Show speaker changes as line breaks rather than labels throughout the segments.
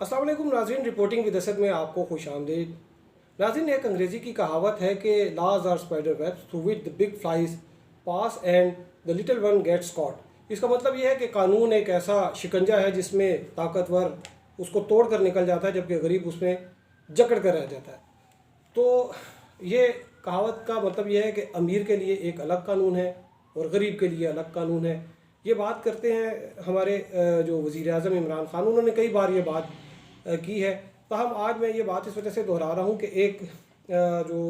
अस्सलाम वालेकुम नाज़रीन, रिपोर्टिंग विद असद में आपको खुश आमदीद। नाज़रीन, एक अंग्रेज़ी की कहावत है कि laws are spider webs through which the big flies pass and the little one gets caught. इसका मतलब यह है कि कानून एक ऐसा शिकंजा है जिसमें ताकतवर उसको तोड़ कर निकल जाता है जबकि गरीब उसमें जकड़ कर रह जाता है। तो ये कहावत का मतलब यह है कि अमीर के लिए एक अलग कानून है और गरीब के लिए अलग कानून है। ये बात करते हैं हमारे जो वज़ीर आज़म इमरान खान, उन्होंने कई बार ये बात की है। ताहम आज मैं ये बात इस वजह से दोहरा रहा हूँ कि एक जो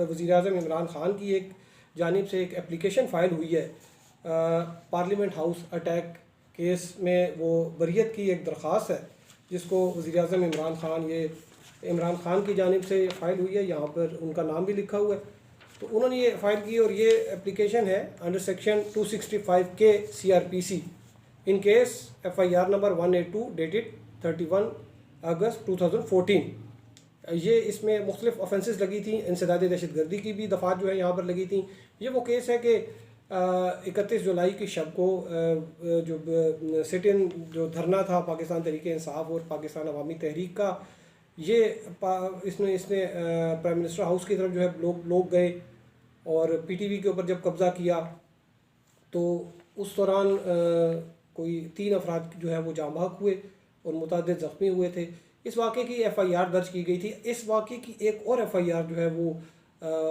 वज़ीर आज़म इमरान खान की एक जानिब से एक एप्लीकेशन फ़ाइल हुई है पार्लियामेंट हाउस अटैक केस में। वो बरियत की एक दरख्वास्त है जिसको वज़ीर आज़म इमरान खान की जानिब से फ़ाइल हुई है। यहाँ पर उनका नाम भी लिखा हुआ है। तो उन्होंने ये फ़ाइल की और ये एप्लीकेशन है अंडर सेक्शन 265 के CRPC in case FIR number 182 dated 31 अगस्त 2014। ये इसमें मुख्तलिफ ऑफेंसेस लगी थी, इंसदाद दहशतगर्दी की भी दफ़ात जो है यहाँ पर लगी थी। ये वो केस है कि 31 जुलाई की शब को जो सिट इन जो धरना था पाकिस्तान तहरीक इंसाफ और पाकिस्तान अवामी तहरीक का, ये इसने प्राइम मिनिस्टर हाउस की तरफ जो है लोग गए और PTV के ऊपर जब कब्ज़ा किया तो उस दौरान कोई 3 अफराद जो है वो जाँ बहक हुए और मुतअद्दिद ज़ख्मी हुए थे। इस वाक़े की FIR दर्ज की गई थी। इस वाक़े की एक और FIR जो है वो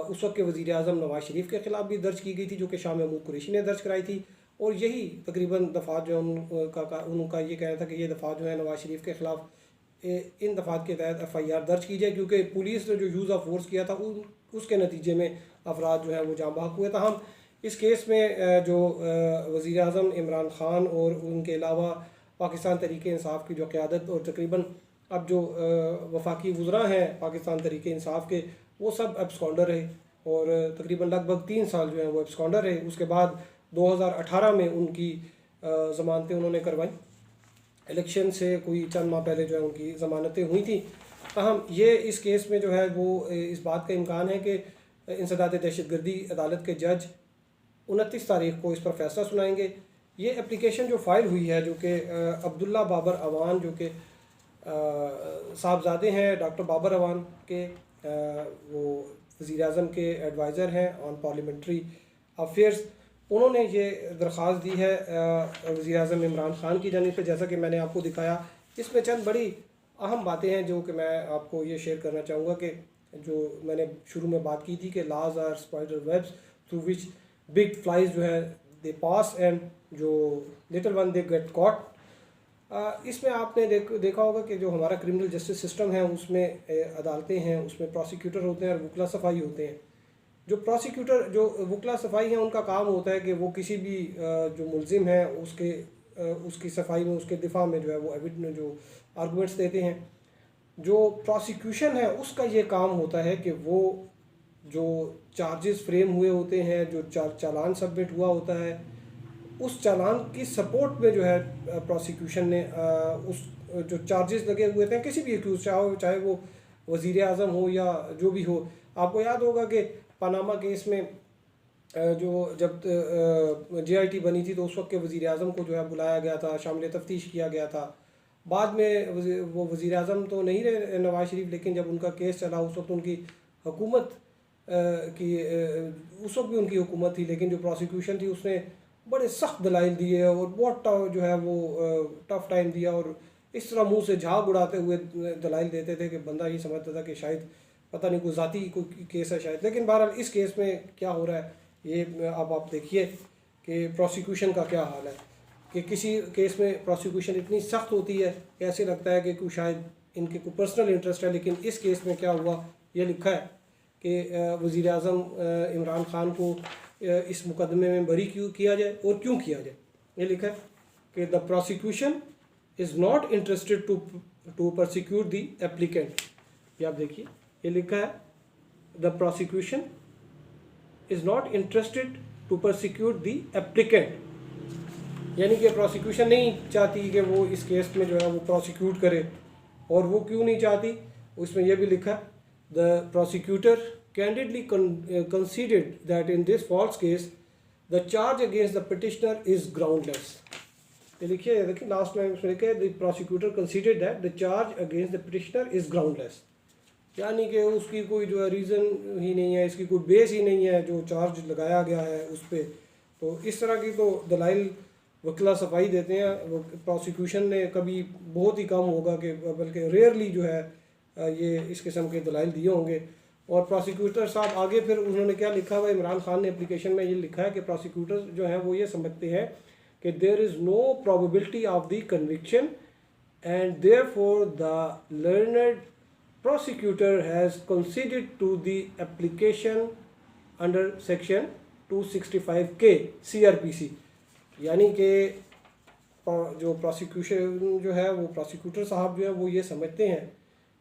उस वक्त के वज़ीर आज़म नवाज़ शरीफ के ख़िलाफ़ भी दर्ज की गई थी, जो कि शाह महमूद कुरैशी ने दर्ज कराई थी। और यही तकरीबन दफ़ात जो उनका ये कहना था कि ये दफ़ात जो है नवाज़ शरीफ के ख़िलाफ़ इन दफ़ात के तहत FIR दर्ज की जाए, क्योंकि पुलिस ने जो यूज़ ऑफ फोर्स किया था उसके नतीजे में अफराद जो है वो जाँ बहक हुए। ताहम इस केस में जो वज़ीर आज़म इमरान ख़ान और उनके अलावा पाकिस्तान तहरीक इंसाफ की जो क़यादत और तकरीबन अब जो वफाकी वज़रा हैं पाकिस्तान तहरीक इंसाफ के, वो सब एब्सकॉन्डर रहे और तकरीबन लगभग 3 साल जो है वो एब्सकॉन्डर रहे। उसके बाद 2018 में उनकी ज़मानतें उन्होंने करवाई। इलेक्शन से कोई चंद माह पहले जो है उनकी ज़मानतें हुई थी। ताहम ये इस केस में जो है वो इस बात का इम्कान है कि इंसदाद दहशतगर्दी अदालत के जज 29 तारीख को इस पर फैसला सुनाएंगे। ये एप्लीकेशन जो फ़ाइल हुई है, जो कि अब्दुल्ला बाबर अवान, जो कि साहबजादे हैं डॉक्टर बाबर अवान के, वो वज़ीर आज़म के एडवाइज़र हैं ऑन पार्लियामेंट्री अफेयर्स, उन्होंने ये दरख्वास्त दी है वज़ीर आज़म इमरान खान की जानिब से। जैसा कि मैंने आपको दिखाया, इसमें चंद बड़ी अहम बातें हैं जो कि मैं आपको ये शेयर करना चाहूँगा कि जो मैंने शुरू में बात की थी कि laws are spider webs through which big flies जो है दे पास एंड जो little one they get caught. इसमें आपने देखा होगा कि जो हमारा क्रिमिनल जस्टिस सिस्टम है उसमें अदालतें हैं, उसमें प्रोसिक्यूटर होते हैं और वकला सफाई होते हैं। जो वकला सफाई हैं उनका काम होता है कि वो किसी भी जो मुलजिम है उसकी सफाई में, उसके दिफा में जो है वो एविडेंस जो आर्गूमेंट्स देते हैं। जो प्रोसिक्यूशन है उसका ये काम होता है कि वो जो चार्जेस फ्रेम हुए होते हैं, जो चालान सबमिट हुआ होता है, उस चालान की सपोर्ट में जो है प्रोसिक्यूशन ने उस जो चार्जेस लगे हुए थे किसी भी एक्यूज, चाहे वो वज़ीर आज़म हो या जो भी हो। आपको याद होगा कि पनामा केस में जो जब JIT बनी थी तो उस वक्त के वज़ीर आज़म को जो है बुलाया गया था, शामिल तफ्तीश किया गया था। बाद में वो वज़ीर आज़म तो नहीं रहे नवाज़ शरीफ, लेकिन जब उनका केस चला उस वक्त उनकी हुकूमत उस वक्त भी उनकी हुकूमत थी, लेकिन जो प्रोसिक्यूशन थी उसने बड़े सख्त दलाइल दिए और बहुत जो है वो टफ़ टाइम दिया और इस तरह मुंह से झाग उड़ाते हुए दलाइल देते थे कि बंदा ये समझता था कि शायद पता नहीं कोई ज़ाती कोई केस है शायद। लेकिन बहरहाल इस केस में क्या हो रहा है ये अब आप देखिए कि प्रोसिक्यूशन का क्या हाल है कि किसी केस में प्रोसिक्यूशन इतनी सख्त होती है कि ऐसे लगता है कि कोई शायद इनके कोई पर्सनल इंटरेस्ट है। लेकिन इस केस में क्या हुआ, ये लिखा है कि वज़ीर आज़म इमरान ख़ान को इस मुकदमे में बरी किया जाए और क्यों किया जाए। ये लिखा है कि the prosecution is not interested to prosecute the applicant. ये आप देखिए, ये लिखा है the prosecution is not interested to prosecute the applicant, यानी कि प्रोसिक्यूशन नहीं चाहती कि वो इस केस में जो है वो प्रोसिक्यूट करे। और वो क्यों नहीं चाहती, उसमें यह भी लिखा the prosecutor candidly conceded that in this false case the charge against the petitioner is groundless। ये लिखिए, देखिए लास्ट लाइन उसमें लिखा है the prosecutor considered that the charge against the petitioner is groundless, यानी कि उसकी कोई जो है रीज़न ही नहीं है, इसकी कोई बेस ही नहीं है जो चार्ज लगाया गया है उस पर। तो इस तरह की तो दलाइल वकीला सफाई देते हैं, वो प्रोसिक्यूशन ने कभी बहुत ही कम होगा कि बल्कि रेयरली जो है ये इस किस्म के दलाइल दिए होंगे। और प्रोसिक्यूटर साहब आगे फिर उन्होंने क्या लिखा हुआ, इमरान खान ने एप्लीकेशन में ये लिखा है कि प्रोसिक्यूटर जो हैं वो ये समझते हैं कि there is no probability of the conviction and therefore the learned prosecutor has conceded to the application under section 265K CRPC, यानी कि जो प्रोसिक्यूशन जो है वो प्रोसिक्यूटर साहब जो है वो ये समझते हैं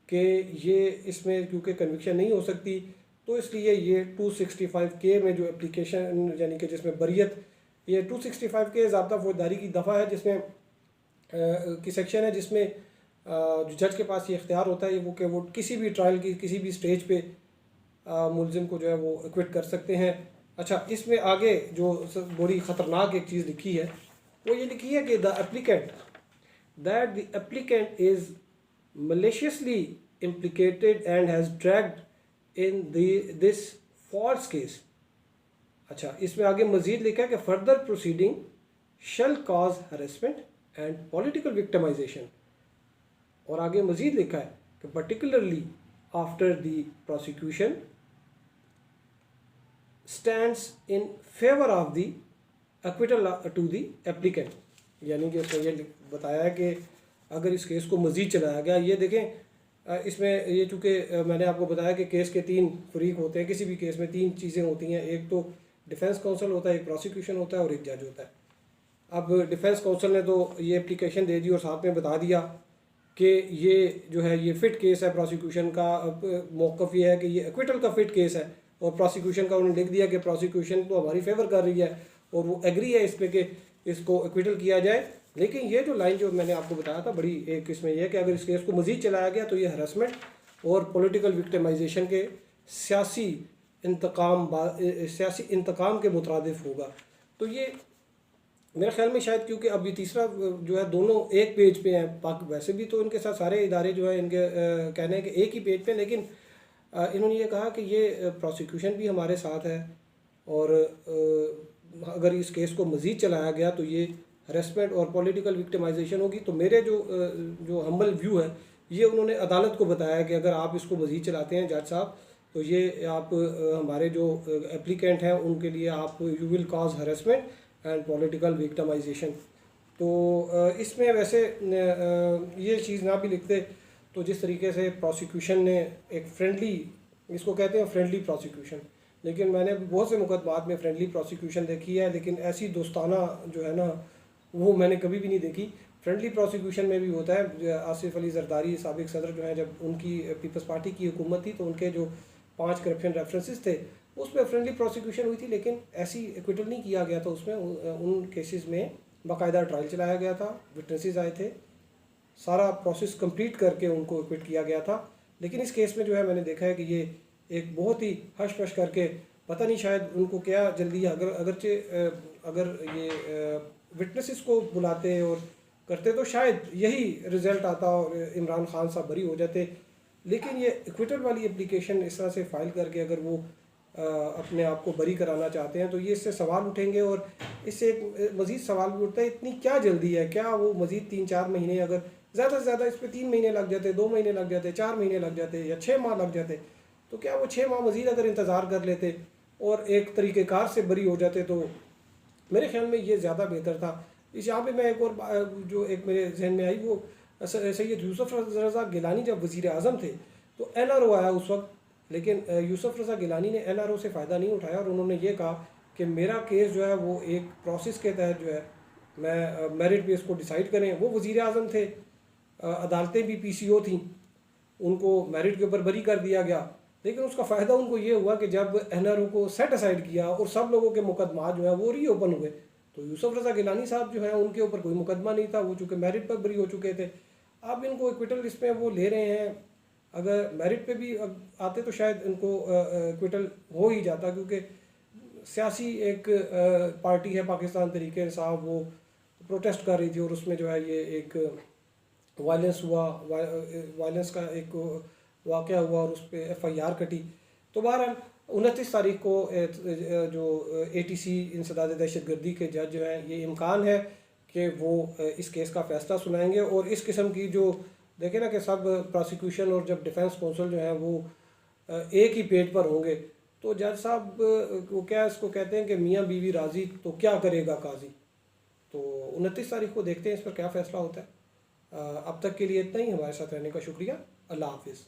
कि ये इसमें क्योंकि कन्विक्शन नहीं हो सकती, तो इसलिए ये 265K में जो एप्लीकेशन यानी कि जिसमें बरियत, ये 265K ज़ाब्ता फौजदारी की दफ़ा है जिसमें की सेक्शन है जिसमें जो जज के पास ये इख्तियार होता है वो कि वो किसी भी ट्रायल की किसी भी स्टेज पे मुलजिम को जो है वो एक्विट कर सकते हैं। अच्छा, इसमें आगे जो बड़ी ख़तरनाक एक चीज़ लिखी है वो ये लिखी है कि the applicant is maliciously implicated and has dragged in this false case। अच्छा, इसमें आगे मज़ीद लिखा है कि further proceeding shall cause harassment and political victimization, और आगे मज़ीद लिखा है कि particularly after the prosecution stands in favour of the acquittal to the applicant, यानी कि उसने ये बताया है कि अगर इस केस को मज़ीद चलाया गया, ये देखें इसमें ये चूँकि मैंने आपको बताया कि केस के 3 फरीक होते हैं, किसी भी केस में 3 चीज़ें होती हैं, एक तो डिफेंस काउंसिल होता है, एक प्रोसिक्यूशन होता है और एक जज होता है। अब डिफेंस काउंसिल ने तो ये एप्लीकेशन दे दी और साथ में बता दिया कि ये जो है ये फ़िट केस है, प्रोसिक्यूशन का मौक़िफ़ ये है कि ये एक्विटल का फ़िट केस है, और प्रोसिक्यूशन का उन्होंने लिख दिया कि प्रोसिक्यूशन तो हमारी फेवर कर रही है और वो एग्री है इस पर कि इसको एक्विटल किया जाए। लेकिन ये जो लाइन जो मैंने आपको बताया था बड़ी एक इसमें यह है कि अगर इस केस को मज़ीद चलाया गया तो ये हरासमेंट और पॉलिटिकल विक्टिमाइजेशन के सियासी इंतकाम के मुतरादिफ होगा। तो ये मेरे ख्याल में शायद क्योंकि अब ये तीसरा जो है दोनों एक पेज पे हैं, बाकी वैसे भी तो इनके साथ सारे इदारे जो है इनके कहने हैं कि एक ही पेज पे, लेकिन इन्होंने ये कहा कि ये प्रोसिक्यूशन भी हमारे साथ है और अगर इस केस को मज़ीद चलाया गया तो ये हरेसमेंट और पॉलिटिकल विक्टिमाइजेशन होगी। तो मेरे जो हम्बल व्यू है ये उन्होंने अदालत को बताया कि अगर आप इसको मज़ीद चलाते हैं जज साहब तो ये आप हमारे जो एप्लीकेंट हैं उनके लिए आप you will cause harassment and political victimisation. तो इसमें वैसे ये चीज़ ना भी लिखते तो जिस तरीके से प्रोसिक्यूशन ने एक फ्रेंडली, इसको कहते हैं फ्रेंडली प्रोसिक्यूशन, लेकिन मैंने बहुत से मुकदमात में फ्रेंडली प्रोसिक्यूशन देखी है, लेकिन ऐसी दोस्ताना जो है ना वो मैंने कभी भी नहीं देखी। फ्रेंडली प्रोसिक्यूशन में भी होता है, आसिफ अली जरदारी साबिक सदर जो है जब उनकी पीपल्स पार्टी की हुकूमत थी तो उनके जो 5 करप्शन रेफरेंसेस थे उसमें फ्रेंडली प्रोसिक्यूशन हुई थी, लेकिन ऐसी एक्विटल नहीं किया गया था उसमें। उन केसेस में बाकायदा ट्रायल चलाया गया था, विटनेसेस आए थे, सारा प्रोसेस कंप्लीट करके उनको एक्विट किया गया था। लेकिन इस केस में जो है मैंने देखा है कि ये एक बहुत ही हश पश करके, पता नहीं शायद उनको क्या जल्दी है, अगर ये विटनेसेस को बुलाते और करते तो शायद यही रिज़ल्ट आता और इमरान खान साहब बरी हो जाते। लेकिन ये एक्विटल वाली एप्लीकेशन इस तरह से फ़ाइल करके अगर वो अपने आप को बरी कराना चाहते हैं तो ये इससे सवाल उठेंगे, और इससे एक मज़ीद सवाल भी उठता है इतनी क्या जल्दी है, क्या वो मज़ीद 3-4 महीने, अगर ज़्यादा से ज़्यादा इस पर 3 महीने लग जाते, 2 महीने लग जाते, 4 महीने लग जाते या 6 माह लग जाते, तो क्या वो 6 माह मज़ीद अगर इंतज़ार कर लेते और एक तरीक़ेकार से बरी हो जाते तो मेरे ख्याल में ये ज़्यादा बेहतर था। इस यहाँ पे मैं एक और जो एक मेरे जहन में आई वो सैयद यूसुफ रज़ा गिलानी जब वज़ीर आज़म थे तो NRO आया उस वक्त, लेकिन यूसुफ रज़ा गिलानी ने NRO से फ़ायदा नहीं उठाया और उन्होंने ये कहा कि मेरा केस जो है वो एक प्रोसेस के तहत जो है मैं मेरिट बेस को डिसाइड करें। वो वज़ीर आज़म थे, अदालतें भी PCO थीं, उनको मेरिट के ऊपर बरी कर दिया गया, लेकिन उसका फ़ायदा उनको ये हुआ कि जब NRO को सेट असाइड किया और सब लोगों के मुकदमा जो है वो रीओपन हुए तो यूसुफ रज़ा गिलानी साहब जो है उनके ऊपर कोई मुकदमा नहीं था, वो चूँकि मेरिट पर बरी हो चुके थे। अब इनको एक्विटल इसमें वो ले रहे हैं, अगर मेरिट पे भी आते तो शायद इनको एक्विटल हो ही जाता, क्योंकि सियासी एक पार्टी है पाकिस्तान तहरीक इंसाफ, वो प्रोटेस्ट कर रही थी और उसमें जो है ये एक वायलेंस हुआ, वायलेंस का एक वाक़या हुआ और उस पर FIR कटी। तो बहरहाल 29 तारीख को जो ATC इंसदाद दहशतगर्दी के जज जो हैं, ये इम्कान है कि वो इस केस का फ़ैसला सुनाएंगे। और इस किस्म की जो देखें ना कि सब प्रोसिक्यूशन और जब डिफेंस काउंसिल जो है वो एक ही पेज पर होंगे, तो जज साहब वो क्या इसको कहते हैं कि मियाँ बीवी राज़ी तो क्या करेगा काजी। तो 29 तारीख को देखते हैं इस पर क्या फ़ैसला होता है। अब तक के लिए इतना ही। हमारे साथ रहने का शुक्रिया। अल्लाह हाफिज़।